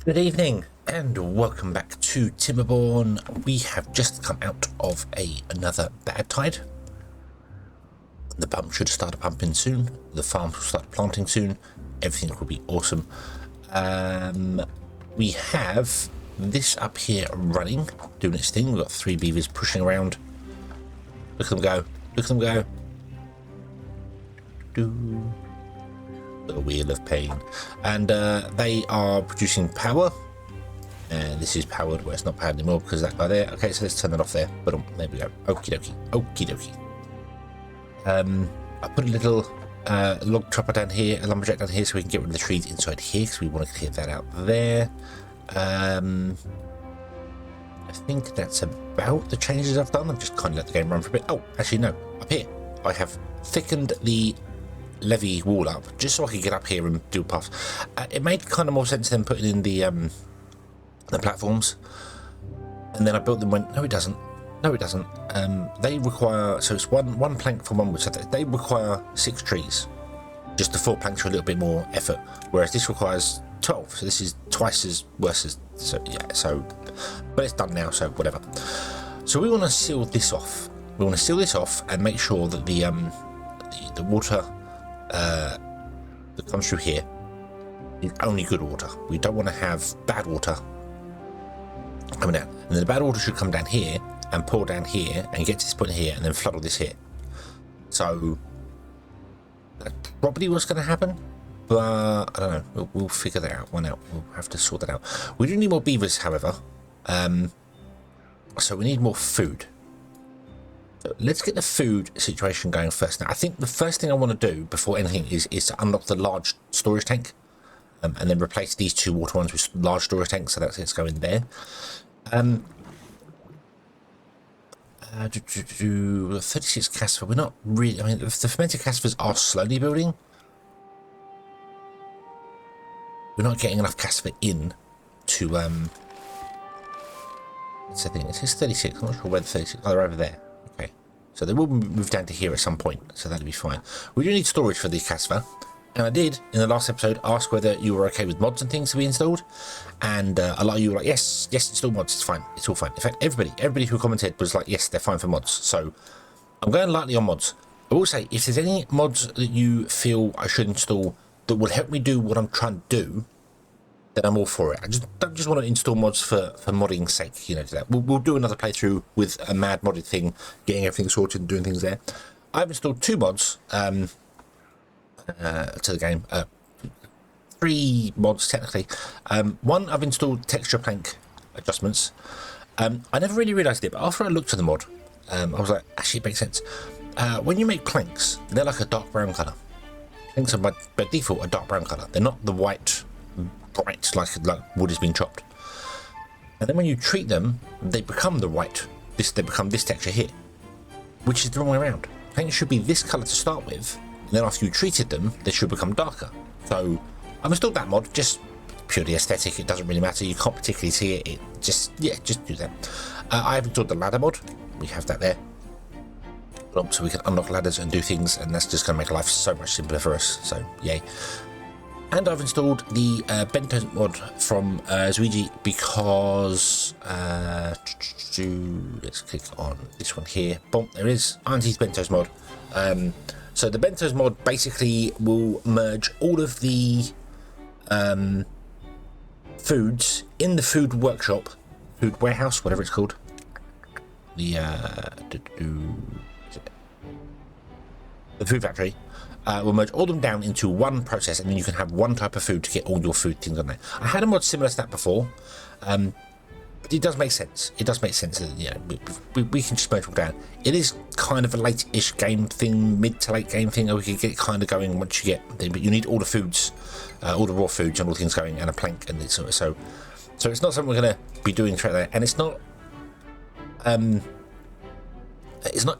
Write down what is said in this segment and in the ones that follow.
Good evening and welcome back to Timberborn. We have just come out of another bad tide. The pump should start pumping soon. The farm will start planting soon. Everything will be awesome. We have this up here running, doing its thing. We've got 3 beavers pushing around. Look at them go. Look at them go. Do. The wheel of pain. And they are producing power. And this is powered where it's not powered anymore because that guy there. Okay, so let's turn that off there. But there we go. Okie dokie. Okie dokie. I put a little log chopper down here, a lumberjack down here, so we can get rid of the trees inside here because we want to clear that out there. I think that's about the changes I've done. I've just kind of let the game run for a bit. Oh, actually no. Up here, I have thickened the levee wall up just so I could get up here and do paths. It made kind of more sense than putting in the platforms, and then I built them. Went, no, it doesn't. No, it doesn't. They require, so it's one plank from one wood. So they require 6 trees. Just the 4 planks are a little bit more effort, whereas this requires 12. So this is twice as worse as. So yeah. So, but it's done now. So whatever. So we want to seal this off. We want to seal this off and make sure that the water that comes through here is only good water. We don't want to have bad water coming down, and then the bad water should come down here and pour down here and get to this point here and then flood all this here. So that's probably what's going to happen, but I don't know. We'll figure that out. We'll have to sort that out. We do need more beavers, however, so we need more food. So let's get the food situation going first. Now, I think the first thing I want to do before anything is to unlock the large storage tank, and then replace these 2 water ones with large storage tanks. So that's it's going there. 36 cassava. We're not really. I mean, the fermented cassavas are slowly building. We're not getting enough cassava in to. It's the thing. It says 36. I'm not sure where the 36. Oh, they're over there. Okay, so they will move down to here at some point. So that'll be fine. We do need storage for the cassava. And I did, in the last episode, ask whether you were okay with mods and things to be installed. And a lot of you were like, yes, install mods, it's fine, it's all fine. In fact, everybody who commented was like, yes, they're fine for mods. So I'm going lightly on mods. I will say, if there's any mods that you feel I should install that will help me do what I'm trying to do, then I'm all for it. I don't just want to install mods for modding's sake, you know, to that. We'll do another playthrough with a mad modded thing, getting everything sorted and doing things there. I've installed 2 mods, to the game, 3 mods technically. One, I've installed texture plank adjustments. I never really realised it, but after I looked at the mod, I was like, actually it makes sense. When you make planks, they're like a dark brown colour. Planks are by default a dark brown colour. They're not the white, bright like wood is being chopped. And then when you treat them, they become the white. They become this texture here, which is the wrong way around. Planks should be this colour to start with. And then after you treated them, they should become darker. So I've installed that mod, just purely aesthetic. It doesn't really matter. You can't particularly see it. Just do that. I've installed the ladder mod. We have that there. So we can unlock ladders and do things, and that's just going to make life so much simpler for us. So yay. And I've installed the bentos mod from Zuigi because let's click on this one here. Boom, there is Auntie's bentos mod. So the bentos mod basically will merge all of the foods in the food workshop, food warehouse, whatever it's called. The food factory will merge all them down into one process, and then you can have one type of food to get all your food things on there. I had a mod similar to that before. But it does make sense. It does make sense that, you know, we can just merge them down. It is kind of a late-ish game thing, mid to late game thing, or we can get it kind of going once you get there. But you need all the foods, all the raw foods and all things going, and a plank, and so it's not something we're going to be doing straight there. And it's not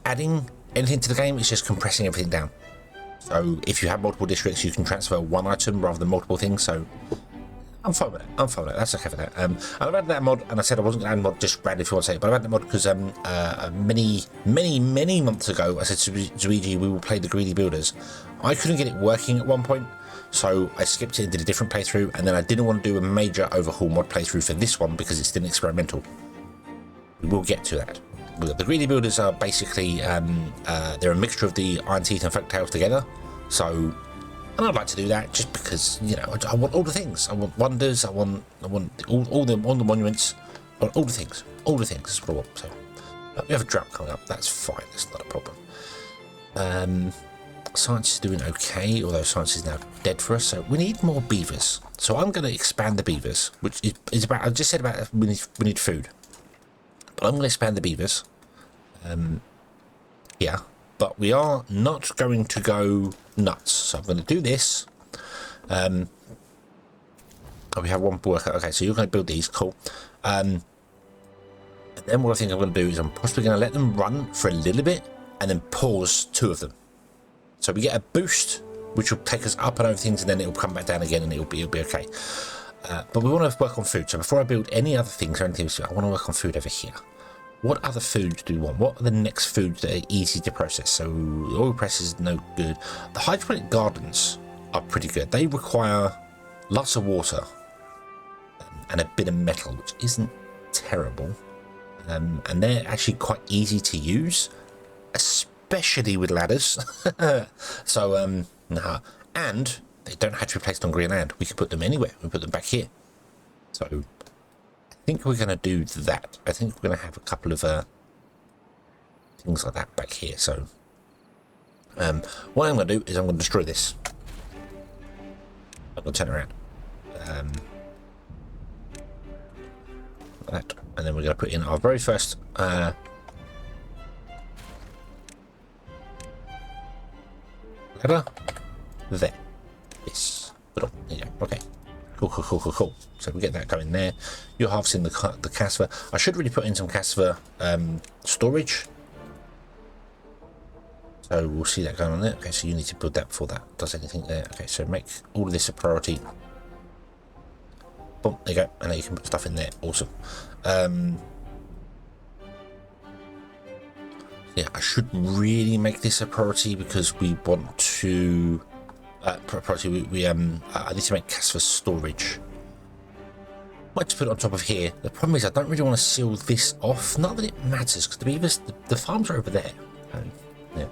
adding anything to the game. It's just compressing everything down. So if you have multiple districts, you can transfer one item rather than multiple things. So I'm fine with it. I'm fine with it. That's okay for that. And I've added that mod, and I said I wasn't going to add mod just randomly if you want to say it, but I've added that mod because many months ago I said to Luigi we will play the Greedy Builders. I couldn't get it working at one point, so I skipped it and did a different playthrough, and then I didn't want to do a major overhaul mod playthrough for this one because it's still experimental. We will get to that. The Greedy Builders are basically they're a mixture of the Iron Teeth and Folktales together, so. And I'd like to do that just because, you know, I want all the things. I want wonders. I want all the monuments. I want all the things. All the things. That's what I want. So we have a drought coming up. That's fine. That's not a problem. Science is doing okay, although science is now dead for us. So we need more beavers. So I'm going to expand the beavers, which is about. I just said about we need food, but I'm going to expand the beavers. Yeah. But we are not going to go nuts. So I'm going to do this. Oh, we have one worker. Okay, so you're going to build these. Cool. And then what I think I'm going to do is I'm possibly going to let them run for a little bit and then pause 2 of them. So we get a boost, which will take us up and over things, and then it'll come back down again, and it'll be okay. But we want to work on food. So before I build any other things or anything, I want to work on food over here. What other foods do we want? What are the next foods that are easy to process? So the oil press is no good. The hydroponic gardens are pretty good. They require lots of water and a bit of metal, which isn't terrible. And they're actually quite easy to use, especially with ladders. So, and they don't have to be placed on green land. We can put them anywhere. We put them back here. So I think we're going to do that. I think we're going to have a couple of things like that back here. So what I'm going to do is I'm going to destroy this. I'm going to turn around. Like that. And then we're going to put in our very first ladder. There. Yes. Put on. There you go. Okay. Cool. So we get that going there. You're harvesting the cassava. I should really put in some cassava storage. So we'll see that going on there. Okay, so you need to build that before that does anything there. Okay, so make all of this a priority. Boom, there you go. And now you can put stuff in there. Awesome. Yeah, I should really make this a priority because we want to. I need to make cassava storage. Might just put it on top of here. The problem is I don't really want to seal this off. Not that it matters because the beavers, the farms are over there. Yeah.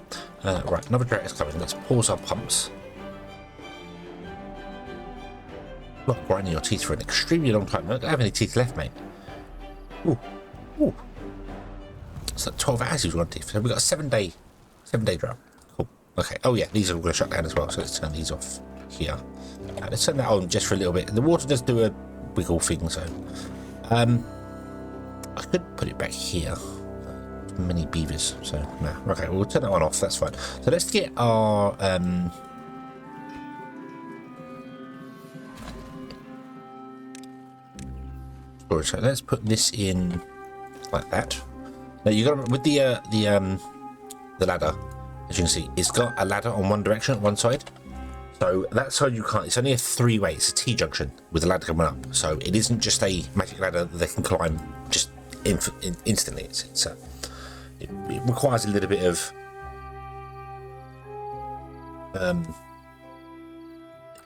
Right, another drought is coming. Let's pause our pumps. You're grinding your teeth for an extremely long time. I don't have any teeth left, mate. Ooh. It's like 12 hours you've got teeth. So we've got a 7-day drought. Okay, oh yeah, these are all going to shut down as well, so let's turn these off here. Let's turn that on just for a little bit. The water does do a wiggle thing, so I could put it back here. Many beavers, so no. Okay, we'll turn that one off, that's fine. So let's get our storage. So let's put this in like that. Now you got with the ladder. As you can see, it's got a ladder on one direction, one side. So that side you can't. It's only a 3-way. It's a T-junction with the ladder coming up. So it isn't just a magic ladder that they can climb just instantly. It requires a little bit of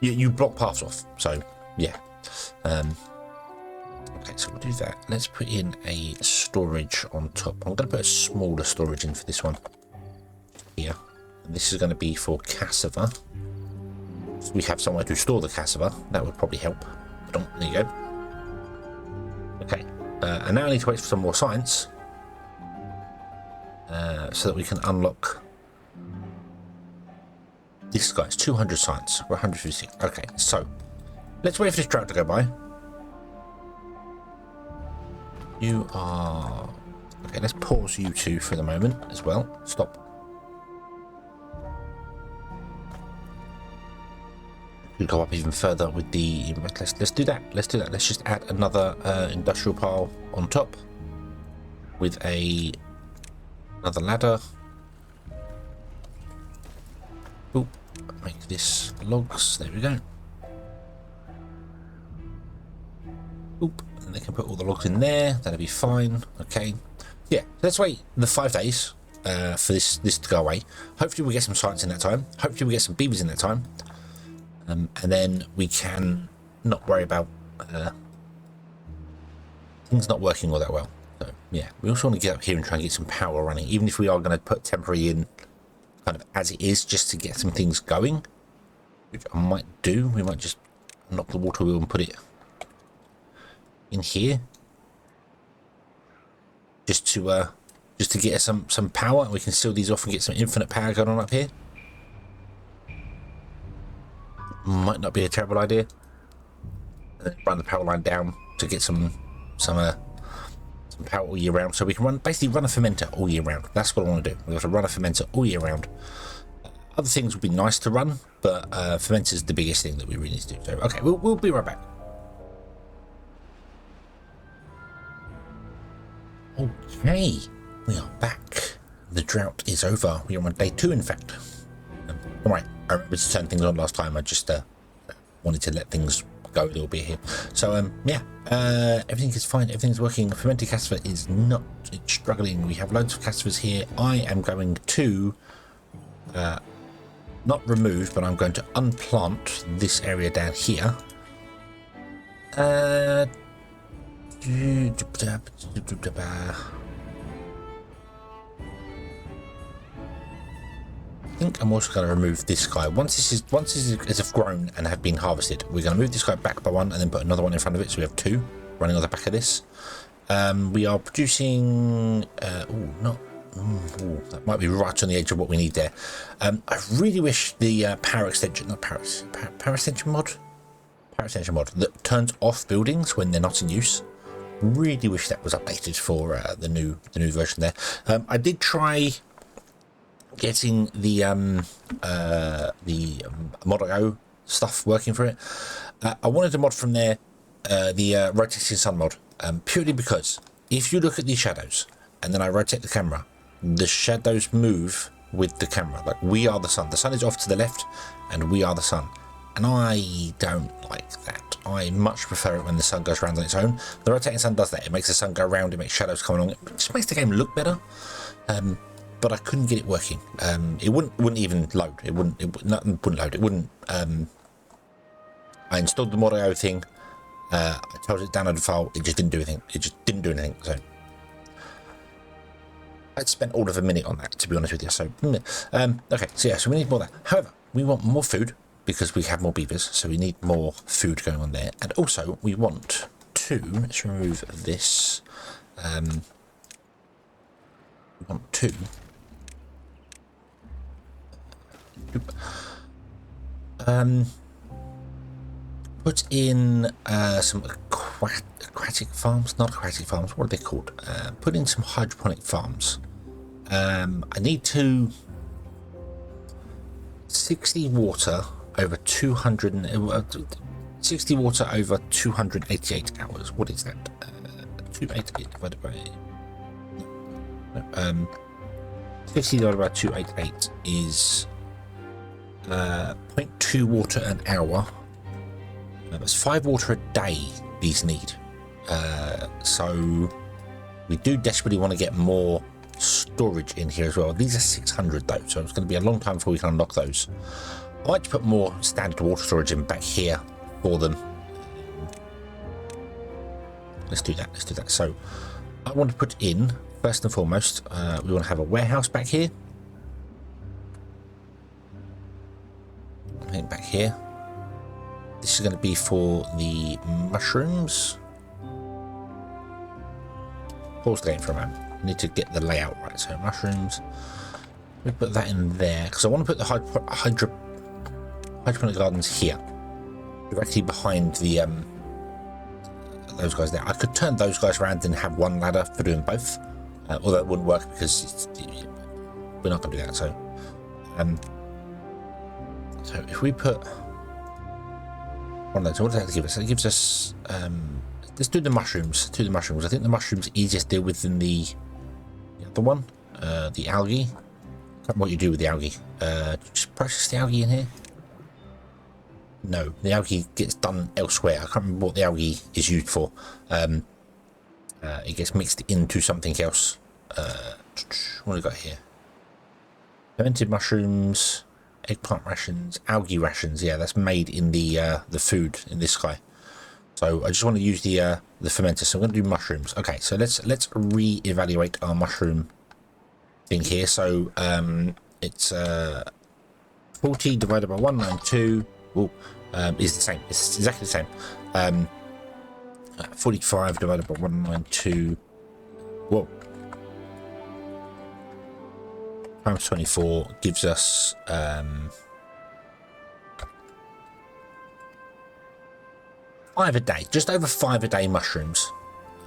you block paths off. So yeah. Okay, so we'll do that. Let's put in a storage on top. I'm going to put a smaller storage in for this one. Here, and this is going to be for cassava. So we have somewhere to store the cassava. That would probably help. There you go. Okay, and now I need to wait for some more science so that we can unlock this guy's 200 science. We're 156. Okay, so let's wait for this drought to go by. You are okay. Let's pause you two for the moment as well. Stop. We go up even further with the. Let's do that. Let's just add another industrial pile on top with another ladder. Ooh, make this logs. There we go. Oop, and they can put all the logs in there. That'll be fine. Okay. Yeah, let's wait the 5 days for this to go away. Hopefully we get some science in that time. Hopefully we get some beavers in that time. And then we can not worry about things not working all that well. So yeah, we also want to get up here and try and get some power running, even if we are going to put temporary in kind of as it is, just to get some things going, which I might do. We might just knock the water wheel and put it in here, just to get us some power, and we can seal these off and get some infinite power going on up here. Might not be a terrible idea. Run the power line down to get some power all year round, so we can basically run a fermenter all year round. That's what I want to do. We've got to run a fermenter all year round. Other things would be nice to run, but fermenter is the biggest thing that we really need to do. So okay, we'll be right back. Okay, we are back. The drought is over. We are on day 2, in fact. All right, I remember to turn things on last time. I just wanted to let things go a little bit here. So yeah, everything is fine. Everything's working. Fermented cassava is not struggling. We have loads of cassavas here. I am going to not remove, but I'm going to unplant this area down here. I think I'm also going to remove this guy. Once this is grown and have been harvested, we're going to move this guy back by 1 and then put another one in front of it, so we have 2 running on the back of this. We are producing that might be right on the edge of what we need there. I really wish the power extension mod that turns off buildings when they're not in use, really wish that was updated for the new version there. I did try getting the Mod.io stuff working for it. I wanted a mod from there, the rotating sun mod, purely because if you look at these shadows and then I rotate the camera, the shadows move with the camera. Like, we are the sun. The sun is off to the left and we are the sun. And I don't like that. I much prefer it when the sun goes around on its own. The rotating sun does that. It makes the sun go around, it makes shadows come along. It just makes the game look better. But I couldn't get it working. It wouldn't even load. It wouldn't load. It wouldn't. I installed the Mod.io thing. I told it to download the file. It just didn't do anything. It just didn't do anything. So I'd spent all of a minute on that, to be honest with you. So okay. So yeah. So we need more of that. However, we want more food because we have more beavers. So we need more food going on there. And also we want to, let's remove this. We want to put in some aquatic farms, not aquatic farms, what are they called? Put in some hydroponic farms. I need 60 water over 288 hours. What is that? 288 divided by 50 divided by 288 is 0.2 water an hour. That's 5 water a day these need. So we do desperately want to get more storage in here as well. These are 600 though, so it's going to be a long time before we can unlock those. I like to put more standard water storage in back here for them. Let's do that. So I want to put in, first and foremost, we want to have a warehouse back here. I think back here. This is going to be for the mushrooms. Pause the game for a moment. I need to get the layout right. So mushrooms. We put that in there because I want to put the hydroponic gardens here, directly behind the those guys there. I could turn those guys around and have one ladder for doing both, although it wouldn't work because we're not going to do that. So, so if we put one of those, what does that give us? It gives us. Let's do the mushrooms. I think the mushrooms are easiest to deal with than the other one, the algae. I can't remember what you do with the algae. Just process the algae in here. No, the algae gets done elsewhere. I can't remember what the algae is used for. It gets mixed into something else. What have we got here? Fermented mushrooms, eggplant rations, algae rations. Yeah, that's made in the food in this guy. So I just want to use the fermenter. So I'm going to do mushrooms. Okay, so let's re-evaluate our mushroom thing here. So it's 40 divided by 192 is the same. It's exactly the same. 45 divided by 192. Whoa. Times 24 gives us 5 a day, just over 5 a day mushrooms.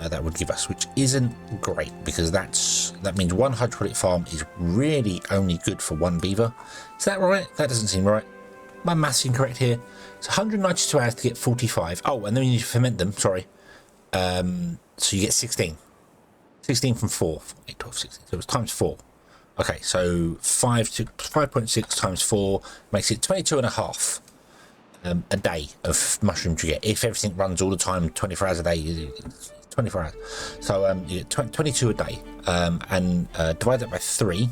That would give us, which isn't great because that means one hydroponic farm is really only good for one beaver. Is that right? That doesn't seem right. My maths incorrect here. It's 192 hours to get 45. Oh, and then you need to ferment them. Sorry. So you get 16. 16 from 4. 8, 12, 16. So it was times 4. Okay, so 5.6 times 4 makes it 22 and a half a day of mushrooms you get. If everything runs all the time, 24 hours a day, 24 hours. So you get 22 a day, and divide that by 3.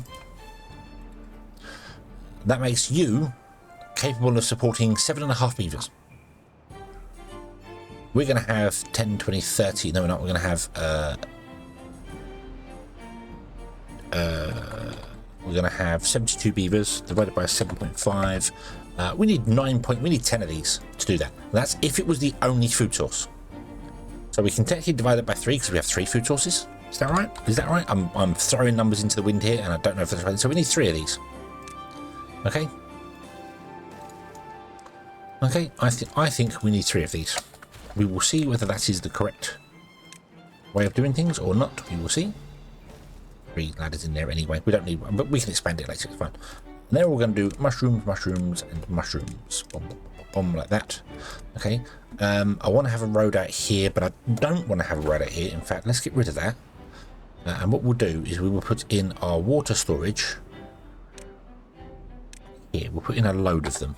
That makes you capable of supporting 7.5 beavers. We're going to have 10, 20, 30. No, we're not. We're going to have we're going to have 72 beavers divided by 7.5. We need we need 10 of these to do that. That's if it was the only food source. So we can technically divide it by 3 because we have 3 food sources. Is that right? Is that right? I'm throwing numbers into the wind here, and I don't know if that's right. So we need 3 of these. Okay. Okay. I think we need 3 of these. We will see whether that is the correct way of doing things or not. We will see. 3 ladders in there anyway. We don't need one, but we can expand it later. It's fine. And then we're going to do mushrooms, mushrooms, and mushrooms. Boom, boom, boom, boom, like that. Okay. I want to have a road out here, but I don't want to have a road out here. In fact, let's get rid of that. And what we'll do is we will put in our water storage. Here, we'll put in a load of them.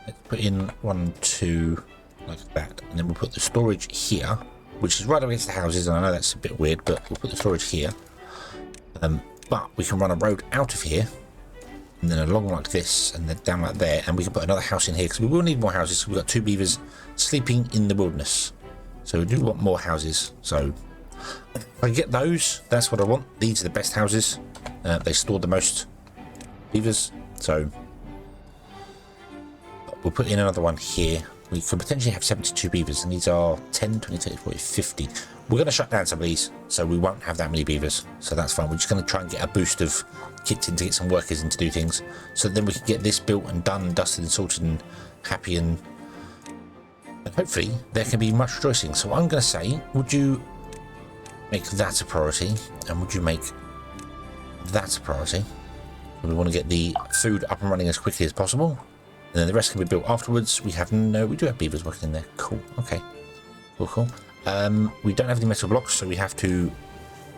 Let's put in 1, 2, like that. And then we'll put the storage here, which is right against the houses. And I know that's a bit weird, but we'll put the storage here. But we can run a road out of here. And then along like this, and then down like there, and we can put another house in here because we will need more houses. We've got 2 beavers sleeping in the wilderness, so we do want more houses. So if I get those, that's what I want. These are the best houses. They store the most beavers, so we'll put in another one here. We could potentially have 72 beavers, and these are 10, 20, 30, 40, 50. We're going to shut down some of these, so we won't have that many beavers, so that's fine. We're just going to try and get a boost of kits in to get some workers in to do things, so then we can get this built and done and dusted and sorted and happy, and hopefully there can be much rejoicing. So I'm going to say, would you make that a priority, and would you make that a priority? We want to get the food up and running as quickly as possible, and then the rest can be built afterwards. We do have beavers working in there. Cool. Okay. Cool. We don't have any metal blocks, so we have to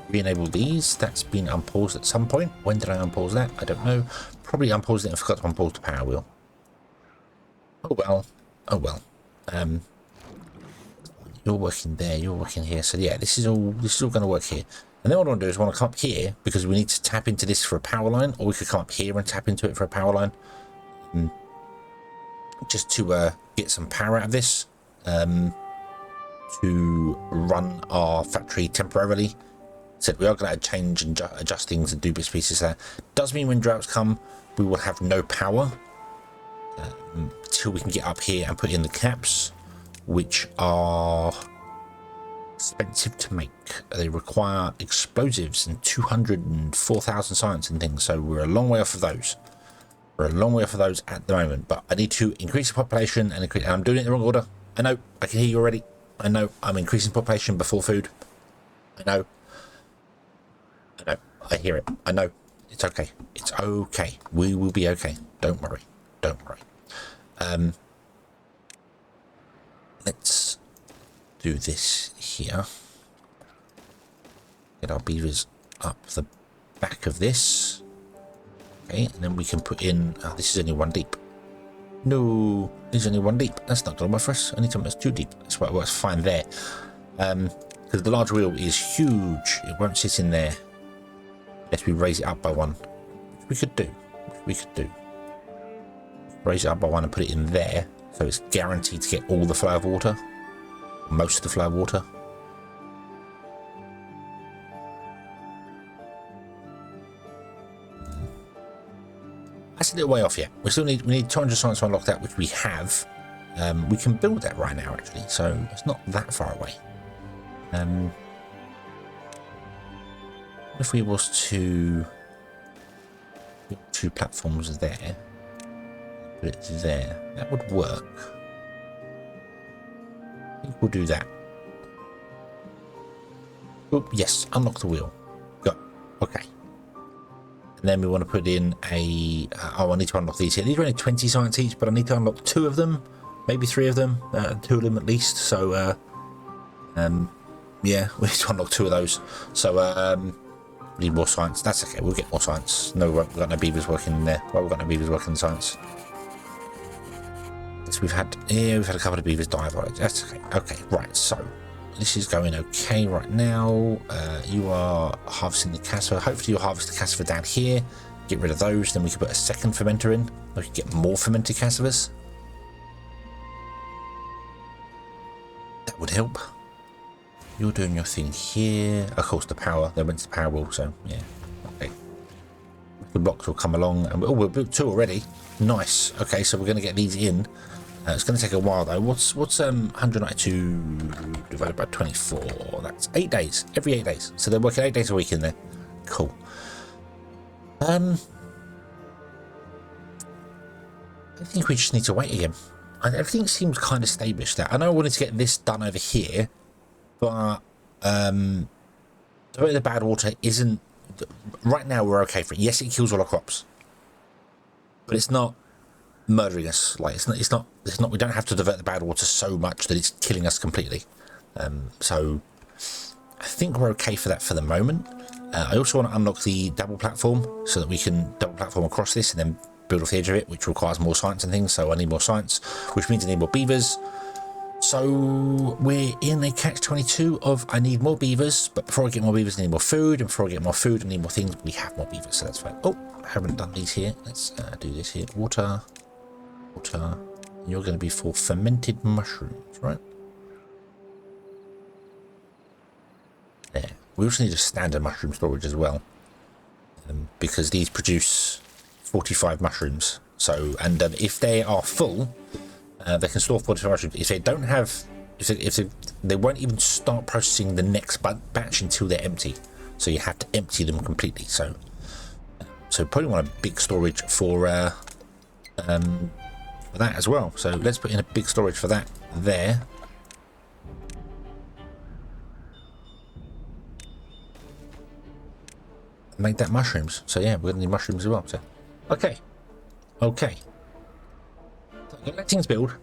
re-enable these. That's been unpaused at some point. When did I unpause that? I don't know. Probably unpaused it and forgot to unpause the power wheel. Oh well. You're working there, you're working here. So yeah, this is all going to work here. And then what I want to do is I want to come up here because we need to tap into this for a power line, or we could come up here and tap into it for a power line. Just to get some power out of this. To run our factory temporarily. So we are going to change and adjust things and do bits and pieces there. Does mean when droughts come, we will have no power till we can get up here and put in the caps, which are expensive to make. They require explosives and 204,000 science and things. So we're a long way off of those. We're a long way off of those at the moment. But I need to increase the population and I'm doing it in the wrong order. I know. I can hear you already. I know I'm increasing population before food. I know. I hear it. I know. It's okay. It's okay. We will be okay. Don't worry. Don't worry. Let's do this here. Get our beavers up the back of this. Okay, and then we can put in... this is only 1 deep. No, there's only one deep. That's not going to work for us. I need something that's 2 deep. That's why it works fine there. Because the large wheel is huge. It won't sit in there unless we raise it up by 1. Which we could do. Raise it up by 1 and put it in there. So it's guaranteed to get all the flow of water. Most of the flow of water. That's a little way off yet. We need 200 science to unlock that, which we have. We can build that right now actually, so it's not that far away. If we was to put 2 platforms there, put it there, that would work. I think we'll do that. Oh, yes, unlock the wheel. Go. Okay. And then we want to put in a... oh, I need to unlock these here. These are only 20 science each, but I need to unlock 2 of them. Maybe 3 of them. 2 of them at least. So, yeah, we need to unlock 2 of those. So, we need more science. That's okay. We'll get more science. No, we've got no beavers working in there. Well, we've got no beavers working in science. So we've had a couple of beavers die. That's okay. Okay, right. So this is going okay right now. You are harvesting the cassava. Hopefully you'll harvest the cassava down here. Get rid of those. Then we can put a second fermenter in. We can get more fermented cassavas. That would help. You're doing your thing here. Of course, the power. They went to the power wall, so yeah. Okay. The blocks will come along, and we've built 2 already. Nice. Okay, so we're going to get these in. It's going to take a while though. What's 192 divided by 24? That's 8 days. Every 8 days. So they're working 8 days a week in there. Cool. I think we just need to wait again. Everything seems kind of established there. I know I wanted to get this done over here, but the bad water isn't. Right now we're okay for it. Yes, it kills all our crops, but it's not murdering us. Like it's not we don't have to divert the bad water so much that it's killing us completely. So I think we're okay for that for the moment. I also want to unlock the double platform so that we can double platform across this and then build off the edge of it, which requires more science and things. So I need more science, which means I need more beavers. So we're in a catch-22 of I need more beavers, but before I get more beavers I need more food, and before I get more food I need more things. We have more beavers, so that's fine. Oh, I haven't done these here. Let's do this here. Water. You're going to be for fermented mushrooms, right? There. We also need a standard mushroom storage as well, because these produce 45 mushrooms. So, and if they are full, they can store 45 mushrooms. If they don't have, they won't even start processing the next batch until they're empty. So you have to empty them completely. So probably want a big storage for that as well. So let's put in a big storage for that there. Make that mushrooms. So yeah, we're gonna need mushrooms as well. So okay. I've got to let things build.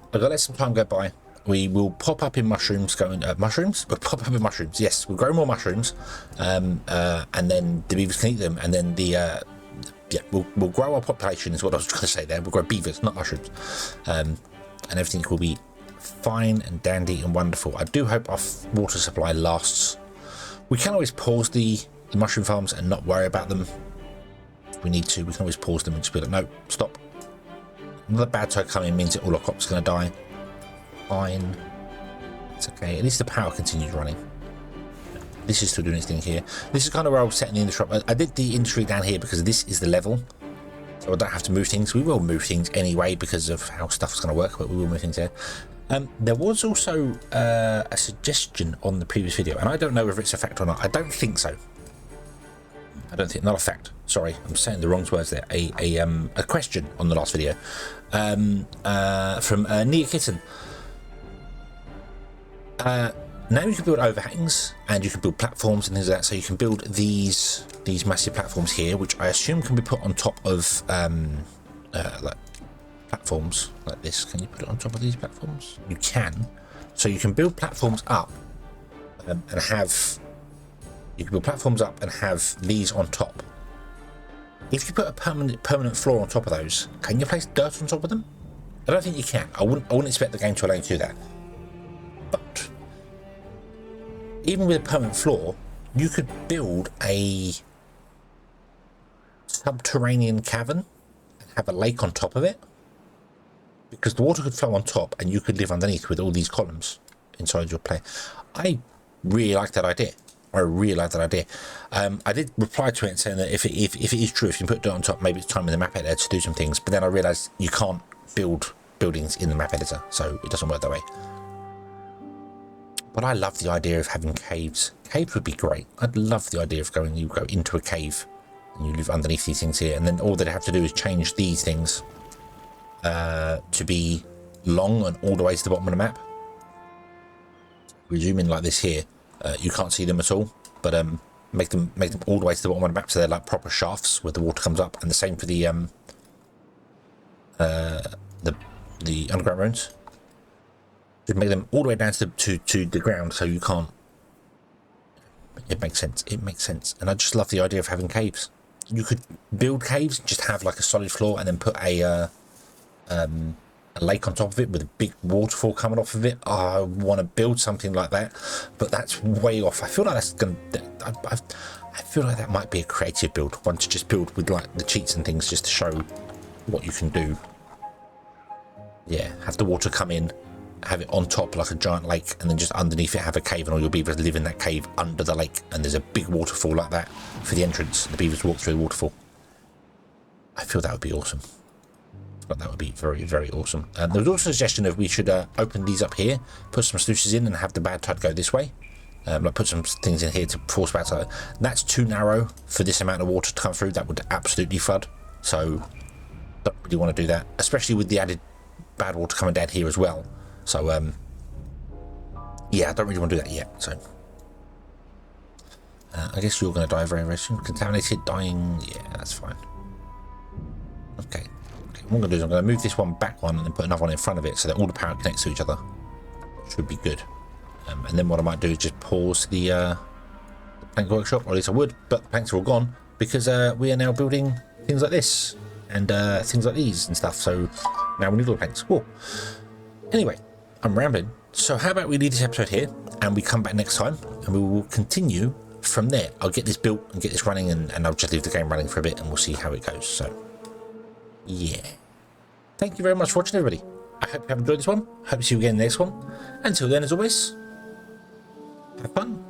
I've got to let some time go by. We will pop up in mushrooms. Mushrooms? We'll pop up in mushrooms. Yes, we'll grow more mushrooms, and then the beavers can eat them, and then we'll grow our population. Is what I was going to say there. We'll grow beavers, not mushrooms, and everything will be fine and dandy and wonderful. I do hope our water supply lasts. We can always pause the mushroom farms and not worry about them. If we need to, we can always pause them and just be like, no, stop. Another bad tide coming means that all our crops are going to die. Fine. It's okay. At least the power continues running. This is still doing its thing here. This is kind of where I was setting the industry up. I did the industry down here because this is the level. So I don't have to move things. We will move things anyway because of how stuff's going to work, but we will move things here. There was also a suggestion on the previous video, and I don't know whether it's a fact or not. I don't think so. I don't think, not a fact. Sorry, I'm saying the wrong words there. A question on the last video from Nia Kitten. Now you can build overhangs and you can build platforms and things like that. So you can build these massive platforms here, which I assume can be put on top of like platforms like this. Can you put it on top of these platforms? You can. So you can build platforms up and have. You can build platforms up and have these on top. If you put a permanent floor on top of those, can you place dirt on top of them? I don't think you can. I wouldn't expect the game to allow you to do that. But even with a permanent floor, you could build a subterranean cavern and have a lake on top of it, because the water could flow on top and you could live underneath with all these columns inside your play. I really like that idea. I did reply to it saying that if it is true, if you put dirt on top, maybe it's time in the map editor to do some things. But then I realised you can't build buildings in the map editor, so it doesn't work that way. But I love the idea of having caves. Caves would be great. I'd love the idea of you go into a cave and you live underneath these things here, and then all they have to do is change these things to be long and all the way to the bottom of the map. We zoom in like this here. You can't see them at all, but make them all the way to the bottom of the map, so they're like proper shafts where the water comes up. And the same for the underground runes. Just make them all the way down to the ground, so you can't. It makes sense. It makes sense, and I just love the idea of having caves. You could build caves, just have like a solid floor, and then put a lake on top of it with a big waterfall coming off of it. Oh, I want to build something like that, but that's way off. I feel like that's gonna. I feel like that might be a creative build. One to just build with like the cheats and things, just to show what you can do. Yeah, have the water come in, have it on top like a giant lake, and then just underneath it have a cave, and all your beavers live in that cave under the lake. And there's a big waterfall like that for the entrance. The beavers walk through the waterfall. I feel that would be awesome. But that would be very, very awesome. There was also a suggestion of we should open these up here, put some sluices in, and have the bad tide go this way. Like put some things in here to force bad tide. That's too narrow for this amount of water to come through. That would absolutely flood. So don't really want to do that, especially with the added bad water coming down here as well. So yeah, I don't really want to do that yet. So I guess you're going to die very, very soon. Contaminated, dying. Yeah, that's fine. Okay. What I'm going to do is I'm going to move this one back one and then put another one in front of it, so that all the power connects to each other. Should be good. And then what I might do is just pause the plank workshop, or at least I would, but the planks are all gone because we are now building things like this and things like these and stuff. So now we need all the planks. Cool. Anyway, I'm rambling. So how about we leave this episode here and we come back next time and we will continue from there. I'll get this built and get this running, and I'll just leave the game running for a bit and we'll see how it goes. So yeah, thank you very much for watching, everybody. I hope you have enjoyed this one. Hope to see you again in the next one. Until then, as always, have fun.